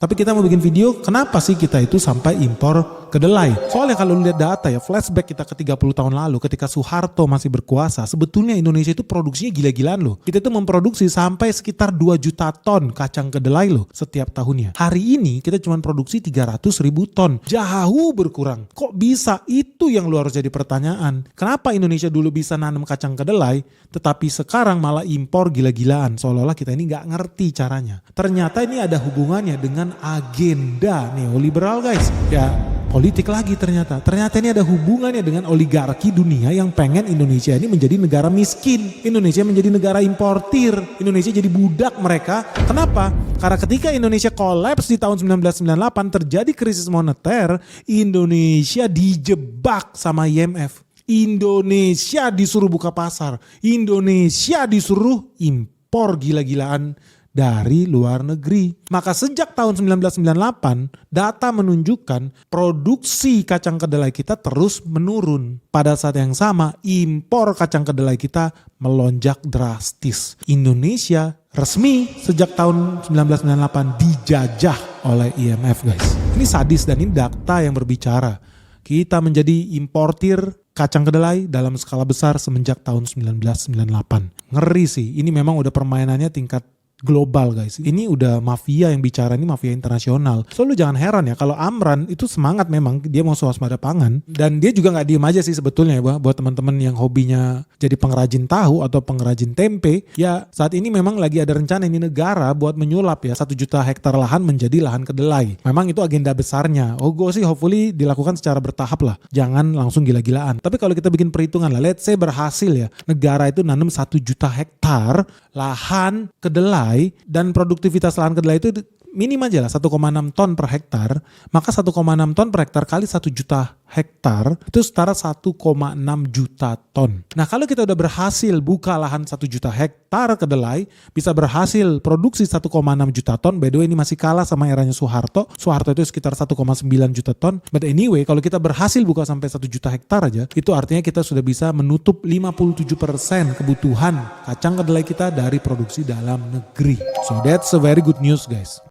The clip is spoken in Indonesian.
Tapi kita mau bikin video, kenapa sih kita itu sampai impor kedelai? Soalnya kalau lihat data ya, flashback kita ke 30 tahun lalu ketika Soeharto masih berkuasa, sebetulnya Indonesia itu produksinya gila-gilaan loh. Kita itu memproduksi sampai sekitar 2 juta ton kacang kedelai loh setiap tahunnya. Hari ini kita cuma produksi 300 ribu ton. Jauh berkurang. Kok bisa? Itu yang lu harus jadi pertanyaan. Kenapa Indonesia dulu bisa nanam kacang kedelai, tetapi sekarang malah impor gila-gilaan? Seolah-olah kita ini nggak ngerti caranya. Ternyata ini ada hubungannya dengan agenda neoliberal guys. Ya politik lagi ternyata. Ternyata ini ada hubungannya dengan oligarki dunia yang pengen Indonesia ini menjadi negara miskin. Indonesia menjadi negara importir. Indonesia jadi budak mereka. Kenapa? Karena ketika Indonesia kolaps di tahun 1998 terjadi krisis moneter, Indonesia dijebak sama IMF. Indonesia disuruh buka pasar. Indonesia disuruh impor gila-gilaan dari luar negeri. Maka sejak tahun 1998, data menunjukkan produksi kacang kedelai kita terus menurun. Pada saat yang sama, impor kacang kedelai kita melonjak drastis. Indonesia resmi sejak tahun 1998 dijajah oleh IMF guys. Ini sadis dan ini data yang berbicara. Kita menjadi importir kacang kedelai dalam skala besar semenjak tahun 1998. Ngeri sih, ini memang udah permainannya tingkat global guys. Ini udah mafia yang bicara, ini mafia internasional. So lu jangan heran ya kalau Amran itu semangat memang dia mau swasembada pangan, dan dia juga nggak diem aja sih sebetulnya ya buat teman-teman yang hobinya jadi pengrajin tahu atau pengrajin tempe. Ya saat ini memang lagi ada rencana ini negara buat menyulap ya 1 juta hektar lahan menjadi lahan kedelai. Memang itu agenda besarnya. Oh gue sih hopefully dilakukan secara bertahap lah. Jangan langsung gila-gilaan. Tapi kalau kita bikin perhitungan lah, let's say berhasil ya negara itu nanam 1 juta hektar lahan kedelai, dan produktivitas lahan kedelai itu minim aja lah 1,6 ton per hektar, maka 1,6 ton per hektar kali 1 juta hektar itu setara 1,6 juta ton. Nah kalau kita udah berhasil buka lahan 1 juta hektar kedelai, bisa berhasil produksi 1,6 juta ton. By the way ini masih kalah sama eranya Soeharto. Soeharto itu sekitar 1,9 juta ton. But anyway kalau kita berhasil buka sampai 1 juta hektar aja, itu artinya kita sudah bisa menutup 57% kebutuhan kacang kedelai kita dari produksi dalam negeri. So that's a very good news guys.